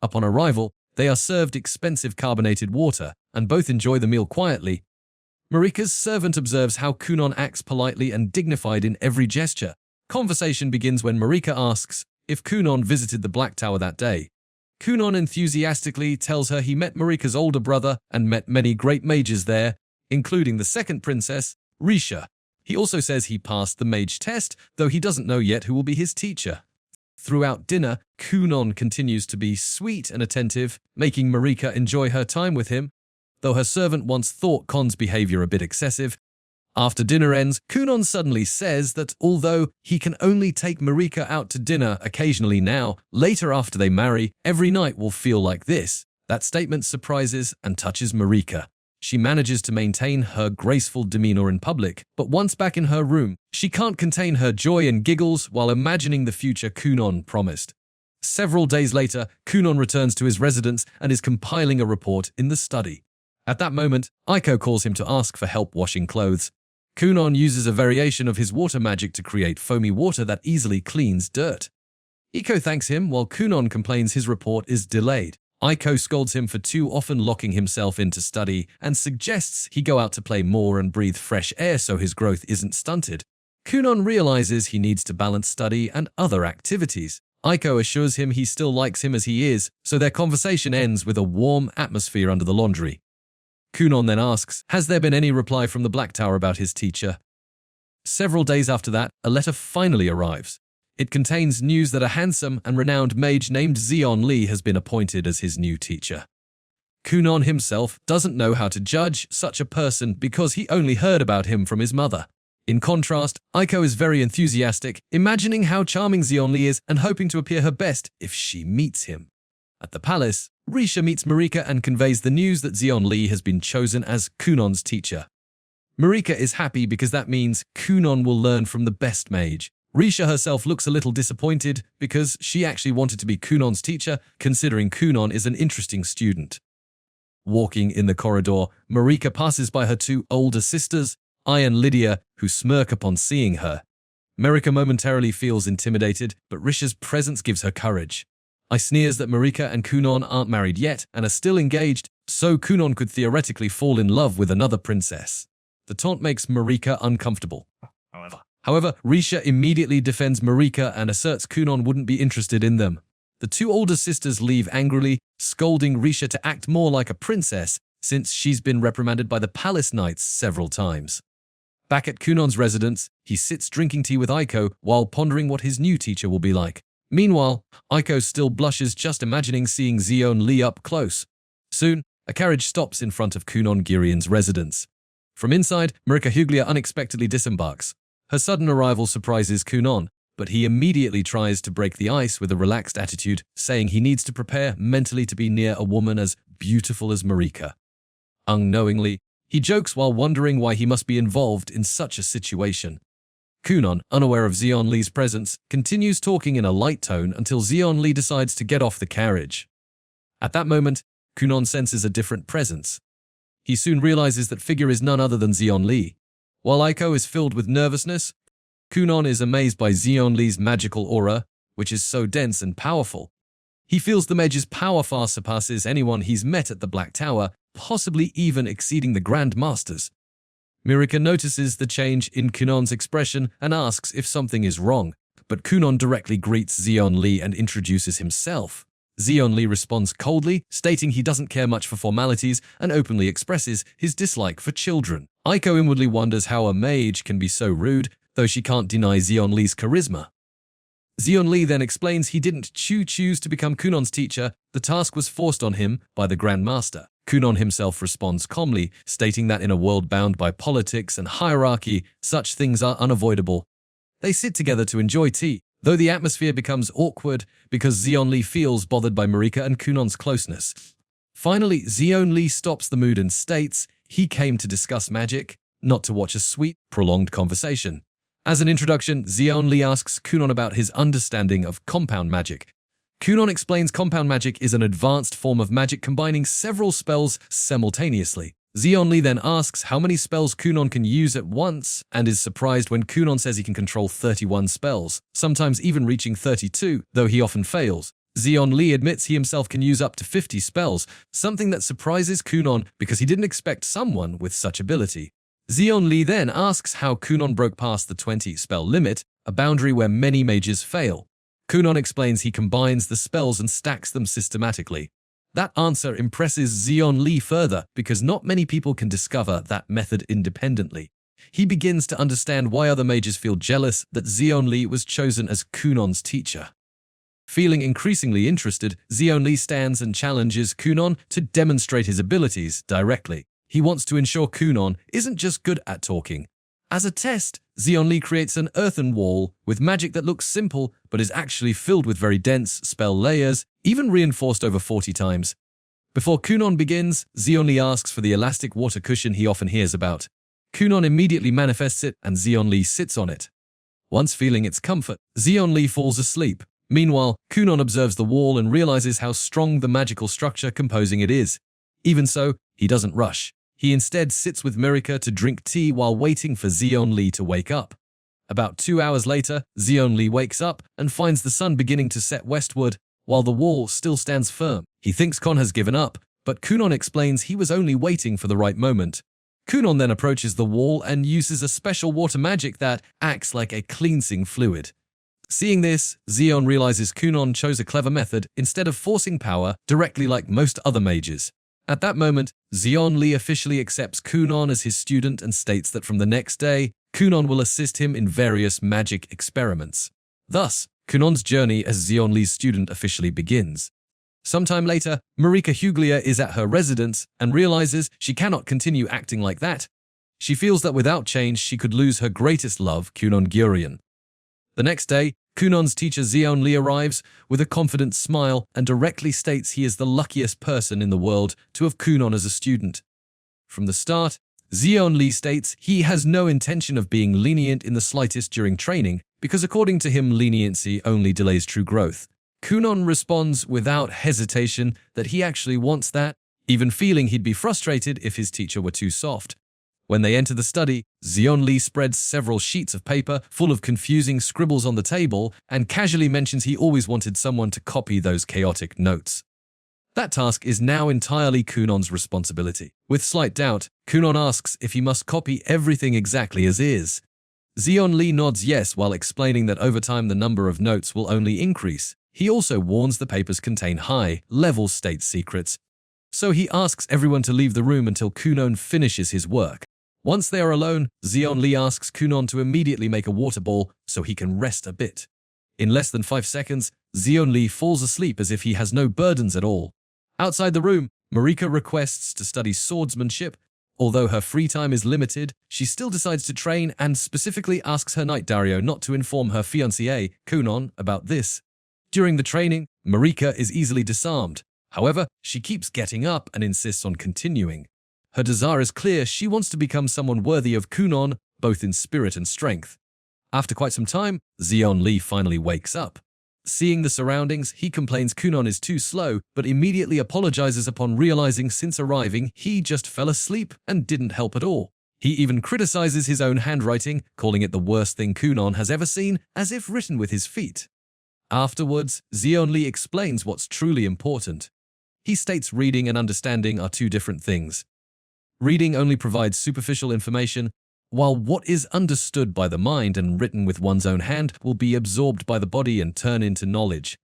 Upon arrival, they are served expensive carbonated water, and both enjoy the meal quietly. Marika's servant observes how Kunon acts politely and dignified in every gesture. Conversation begins when Marika asks if Kunon visited the Black Tower that day. Kunon enthusiastically tells her he met Marika's older brother and met many great mages there, including the second princess, Risha. He also says he passed the mage test, though he doesn't know yet who will be his teacher. Throughout dinner, Kunon continues to be sweet and attentive, making Marika enjoy her time with him, though her servant once thought Kon's behavior a bit excessive. After dinner ends, Kunon suddenly says that although he can only take Marika out to dinner occasionally now, later after they marry, every night will feel like this. That statement surprises and touches Marika. She manages to maintain her graceful demeanor in public, but once back in her room, she can't contain her joy and giggles while imagining the future Kunon promised. Several days later, Kunon returns to his residence and is compiling a report in the study. At that moment, Aiko calls him to ask for help washing clothes. Kunon uses a variation of his water magic to create foamy water that easily cleans dirt. Aiko thanks him while Kunon complains his report is delayed. Aiko scolds him for too often locking himself into study and suggests he go out to play more and breathe fresh air so his growth isn't stunted. Kunon realizes he needs to balance study and other activities. Aiko assures him he still likes him as he is, so their conversation ends with a warm atmosphere under the laundry. Kunon then asks, has there been any reply from the Black Tower about his teacher? Several days after that, a letter finally arrives. It contains news that a handsome and renowned mage named Zeon Lee has been appointed as his new teacher. Kunon himself doesn't know how to judge such a person because he only heard about him from his mother. In contrast, Aiko is very enthusiastic, imagining how charming Zeon Lee is and hoping to appear her best if she meets him. At the palace, Risha meets Marika and conveys the news that Zeon Lee has been chosen as Kunon's teacher. Marika is happy because that means Kunon will learn from the best mage. Risha herself looks a little disappointed because she actually wanted to be Kunon's teacher, considering Kunon is an interesting student. Walking in the corridor, Marika passes by her two older sisters, Ai and Lydia, who smirk upon seeing her. Marika momentarily feels intimidated, but Risha's presence gives her courage. Ai sneers that Marika and Kunon aren't married yet and are still engaged, so Kunon could theoretically fall in love with another princess. The taunt makes Marika uncomfortable. However, Risha immediately defends Marika and asserts Kunon wouldn't be interested in them. The two older sisters leave angrily, scolding Risha to act more like a princess since she's been reprimanded by the palace knights several times. Back at Kunon's residence, he sits drinking tea with Aiko while pondering what his new teacher will be like. Meanwhile, Aiko still blushes just imagining seeing Zeon Lee up close. Soon, a carriage stops in front of Kunon Girion's residence. From inside, Marika Huglia unexpectedly disembarks. Her sudden arrival surprises Kunon, but he immediately tries to break the ice with a relaxed attitude, saying he needs to prepare mentally to be near a woman as beautiful as Marika. Unknowingly, he jokes while wondering why he must be involved in such a situation. Kunon, unaware of Zeon Lee's presence, continues talking in a light tone until Zeon Lee decides to get off the carriage. At that moment, Kunon senses a different presence. He soon realizes that figure is none other than Zeon Lee. While Aiko is filled with nervousness, Kunon is amazed by Zeon Lee's magical aura, which is so dense and powerful. He feels the mage's power far surpasses anyone he's met at the Black Tower, possibly even exceeding the Grand Masters. Marika notices the change in Kunon's expression and asks if something is wrong, but Kunon directly greets Zeon Lee and introduces himself. Zeon Lee responds coldly, stating he doesn't care much for formalities and openly expresses his dislike for children. Aiko inwardly wonders how a mage can be so rude, though she can't deny Zeon Lee's charisma. Zeon Lee then explains he didn't choose to become Kunon's teacher, the task was forced on him by the Grand Master. Kunon himself responds calmly, stating that in a world bound by politics and hierarchy, such things are unavoidable. They sit together to enjoy tea. though the atmosphere becomes awkward because Xion Li feels bothered by Marika and Kunon's closeness. Finally, Xion Li stops the mood and states he came to discuss magic, not to watch a sweet, prolonged conversation. As an introduction, Xion Li asks Kunon about his understanding of compound magic. Kunon explains compound magic is an advanced form of magic combining several spells simultaneously. Xion Li then asks how many spells Kunon can use at once and is surprised when Kunon says he can control 31 spells, sometimes even reaching 32, though he often fails. Xion Li admits he himself can use up to 50 spells, something that surprises Kunon because he didn't expect someone with such ability. Xion Li then asks how Kunon broke past the 20-spell limit, a boundary where many mages fail. Kunon explains he combines the spells and stacks them systematically. That answer impresses Xion Li further because not many people can discover that method independently. He begins to understand why other mages feel jealous that Xion Li was chosen as Kunon's teacher. Feeling increasingly interested, Xion Li stands and challenges Kunon to demonstrate his abilities directly. He wants to ensure Kunon isn't just good at talking. As a test, Xion Li creates an earthen wall with magic that looks simple but is actually filled with very dense spell layers, even reinforced over 40 times. Before Kunon begins, Xion Li asks for the elastic water cushion he often hears about. Kunon immediately manifests it and Xion Li sits on it. Once feeling its comfort, Xion Li falls asleep. Meanwhile, Kunon observes the wall and realizes how strong the magical structure composing it is. Even so, he doesn't rush. He instead sits with Marika to drink tea while waiting for Xion Li to wake up. About 2 hours later, Xion Li wakes up and finds the sun beginning to set westward, while the wall still stands firm. He thinks Kon has given up, but Kunon explains he was only waiting for the right moment. Kunon then approaches the wall and uses a special water magic that acts like a cleansing fluid. Seeing this, Xion realizes Kunon chose a clever method instead of forcing power directly like most other mages. At that moment, Xion Li officially accepts Kunon as his student and states that from the next day, Kunon will assist him in various magic experiments. Thus, Kunon's journey as Xion Li's student officially begins. Sometime later, Marika Huglia is at her residence and realizes she cannot continue acting like that. She feels that without change, she could lose her greatest love, Kunon Gyurian. The next day, Kunon's teacher Xion Li arrives with a confident smile and directly states he is the luckiest person in the world to have Kunon as a student. From the start, Xion Li states he has no intention of being lenient in the slightest during training because according to him, leniency only delays true growth. Kunon responds without hesitation that he actually wants that, even feeling he'd be frustrated if his teacher were too soft. When they enter the study, Xion Li spreads several sheets of paper full of confusing scribbles on the table and casually mentions he always wanted someone to copy those chaotic notes. That task is now entirely Kunon's responsibility. With slight doubt, Kunon asks if he must copy everything exactly as is. Xion Li nods yes while explaining that over time the number of notes will only increase. He also warns the papers contain high-level state secrets, so he asks everyone to leave the room until Kunon finishes his work. Once they are alone, Xion Li asks Kunon to immediately make a water ball so he can rest a bit. In less than 5 seconds, Xion Li falls asleep as if he has no burdens at all. Outside the room, Marika requests to study swordsmanship. Although her free time is limited, she still decides to train and specifically asks her knight Dario not to inform her fiancé, Kunon, about this. During the training, Marika is easily disarmed. However, she keeps getting up and insists on continuing. Her desire is clear, she wants to become someone worthy of Kunon, both in spirit and strength. After quite some time, Xion Li finally wakes up. Seeing the surroundings, he complains Kunon is too slow, but immediately apologizes upon realizing since arriving he just fell asleep and didn't help at all. He even criticizes his own handwriting, calling it the worst thing Kunon has ever seen, as if written with his feet. Afterwards, Xion Li explains what's truly important. He states reading and understanding are two different things. Reading only provides superficial information, while what is understood by the mind and written with one's own hand will be absorbed by the body and turn into knowledge.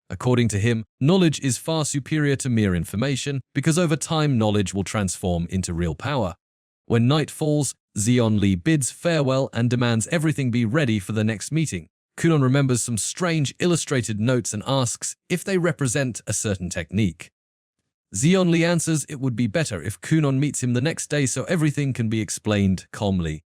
According to him, knowledge is far superior to mere information because over time knowledge will transform into real power. When night falls, Xion Li bids farewell and demands everything be ready for the next meeting. Kunon remembers some strange illustrated notes and asks if they represent a certain technique. Xion Li answers it would be better if Kunon meets him the next day so everything can be explained calmly.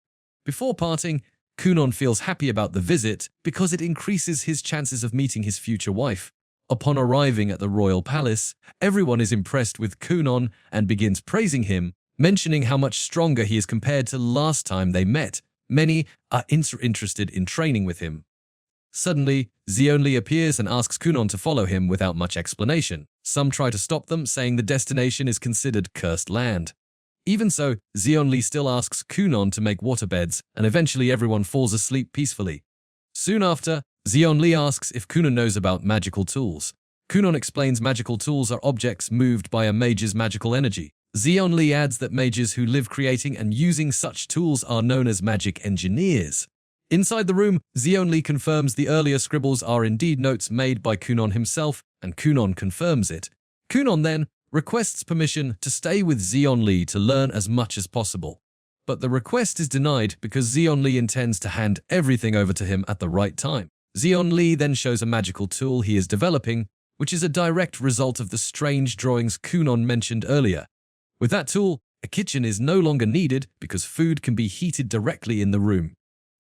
Before parting, Kunon feels happy about the visit because it increases his chances of meeting his future wife. Upon arriving at the royal palace, everyone is impressed with Kunon and begins praising him, mentioning how much stronger he is compared to last time they met. Many are interested in training with him. Suddenly, Xiongli appears and asks Kunon to follow him without much explanation. Some try to stop them, saying the destination is considered cursed land. Even so, Xiongli still asks Kunon to make waterbeds, and eventually everyone falls asleep peacefully. Soon after, Xiongli asks if Kunon knows about magical tools. Kunon explains magical tools are objects moved by a mage's magical energy. Xiongli adds that mages who live creating and using such tools are known as magic engineers. Inside the room, Xiongli confirms the earlier scribbles are indeed notes made by Kunon himself, and Kunon confirms it. Kunon then requests permission to stay with Xiongli to learn as much as possible. But the request is denied because Xiongli intends to hand everything over to him at the right time. Xiongli then shows a magical tool he is developing, which is a direct result of the strange drawings Kunon mentioned earlier. With that tool, a kitchen is no longer needed because food can be heated directly in the room.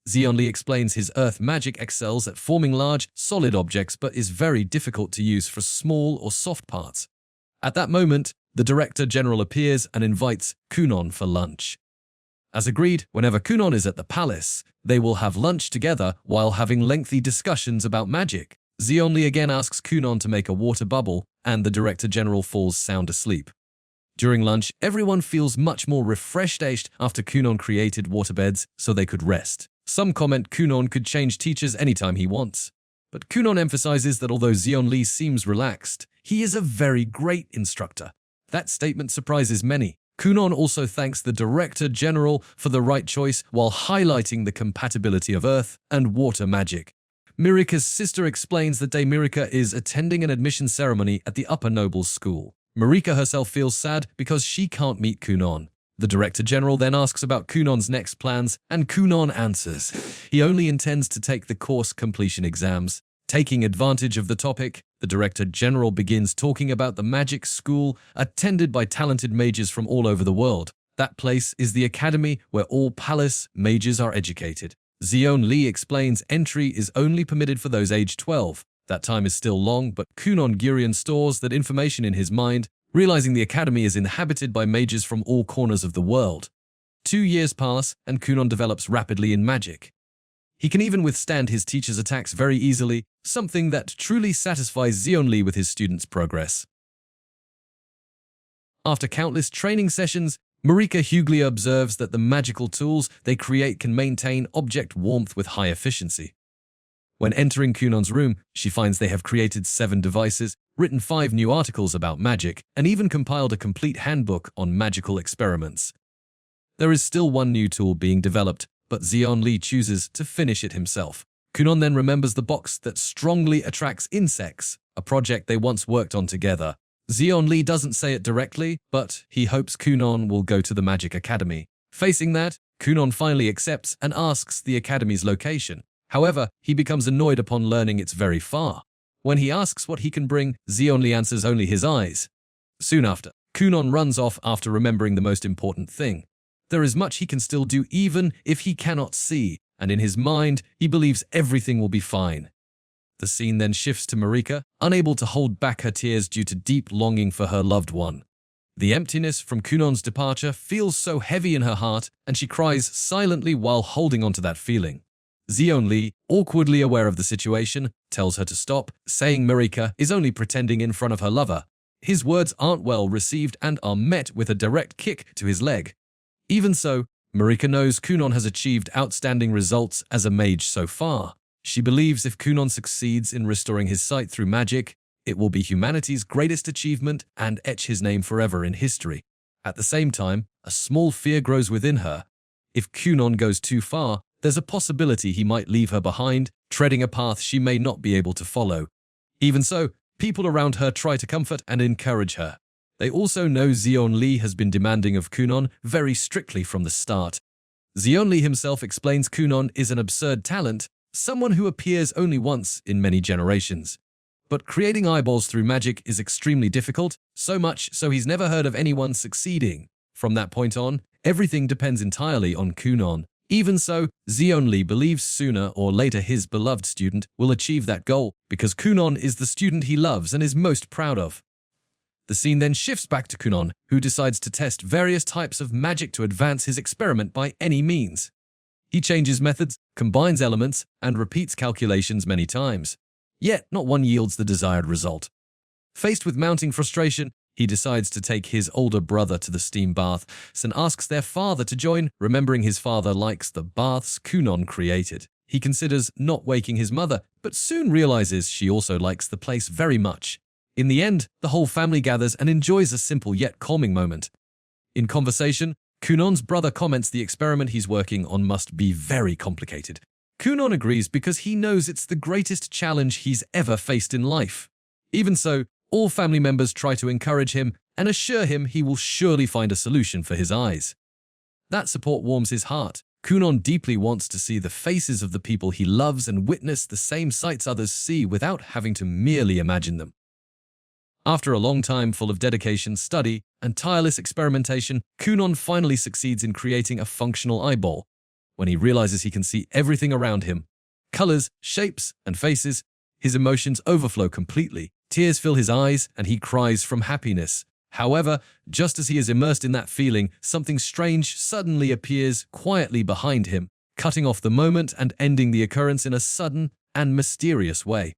Xiongli explains his earth magic excels at forming large, solid objects but is very difficult to use for small or soft parts. At that moment, the Director General appears and invites Kunon for lunch. As agreed, whenever Kunon is at the palace, they will have lunch together while having lengthy discussions about magic. Xiongli again asks Kunon to make a water bubble, and the Director General falls sound asleep. During lunch, everyone feels much more refreshed after Kunon created waterbeds so they could rest. Some comment Kunon could change teachers anytime he wants. But Kunon emphasizes that although Xiongli seems relaxed, he is a very great instructor. That statement surprises many. Kunon also thanks the Director General for the right choice while highlighting the compatibility of earth and water magic. Mirika's sister explains that Mirika is attending an admission ceremony at the Upper Nobles School. Mirika herself feels sad because she can't meet Kunon. The Director General then asks about Kunon's next plans, and Kunon answers he only intends to take the course completion exams. Taking advantage of the topic, the Director General begins talking about the magic school attended by talented mages from all over the world. That place is the academy where all palace mages are educated. Xiongli explains entry is only permitted for those aged 12. That time is still long, but Kunon Gurion stores that information in his mind, realizing the academy is inhabited by mages from all corners of the world. 2 years pass, and Kunon develops rapidly in magic. He can even withstand his teacher's attacks very easily, something that truly satisfies Xiongli with his students' progress. After countless training sessions, Marika Huglia observes that the magical tools they create can maintain object warmth with high efficiency. When entering Kunon's room, she finds they have created 7 devices, written 5 new articles about magic, and even compiled a complete handbook on magical experiments. There is still one new tool being developed, but Xiongli chooses to finish it himself. Kunon then remembers the box that strongly attracts insects, a project they once worked on together. Xiongli doesn't say it directly, but he hopes Kunon will go to the Magic Academy. Facing that, Kunon finally accepts and asks the academy's location. However, he becomes annoyed upon learning it's very far. When he asks what he can bring, Xiongli answers only his eyes. Soon after, Kunon runs off after remembering the most important thing. There is much he can still do even if he cannot see, and in his mind, he believes everything will be fine. The scene then shifts to Marika, unable to hold back her tears due to deep longing for her loved one. The emptiness from Kunon's departure feels so heavy in her heart, and she cries silently while holding onto that feeling. Xiongli, awkwardly aware of the situation, tells her to stop, saying Marika is only pretending in front of her lover. His words aren't well received and are met with a direct kick to his leg. Even so, Marika knows Kunon has achieved outstanding results as a mage so far. She believes if Kunon succeeds in restoring his sight through magic, it will be humanity's greatest achievement and etch his name forever in history. At the same time, a small fear grows within her. If Kunon goes too far, there's a possibility he might leave her behind, treading a path she may not be able to follow. Even so, people around her try to comfort and encourage her. They also know Xiongli has been demanding of Kunon very strictly from the start. Xiongli himself explains Kunon is an absurd talent, someone who appears only once in many generations. But creating eyeballs through magic is extremely difficult, so much so he's never heard of anyone succeeding. From that point on, everything depends entirely on Kunon. Even so, Xion Li believes sooner or later his beloved student will achieve that goal because Kunon is the student he loves and is most proud of. The scene then shifts back to Kunon, who decides to test various types of magic to advance his experiment by any means. He changes methods, combines elements, and repeats calculations many times. Yet, not one yields the desired result. Faced with mounting frustration, he decides to take his older brother to the steam baths and asks their father to join, remembering his father likes the baths Kunon created. He considers not waking his mother, but soon realizes she also likes the place very much. In the end, the whole family gathers and enjoys a simple yet calming moment. In conversation, Kunon's brother comments the experiment he's working on must be very complicated. Kunon agrees because he knows it's the greatest challenge he's ever faced in life. Even so, all family members try to encourage him and assure him he will surely find a solution for his eyes. That support warms his heart. Kunon deeply wants to see the faces of the people he loves and witness the same sights others see without having to merely imagine them. After a long time full of dedication, study, and tireless experimentation, Kunon finally succeeds in creating a functional eyeball. When he realizes he can see everything around him, colors, shapes, and faces, his emotions overflow completely. Tears fill his eyes, and he cries from happiness. However, just as he is immersed in that feeling, something strange suddenly appears quietly behind him, cutting off the moment and ending the occurrence in a sudden and mysterious way.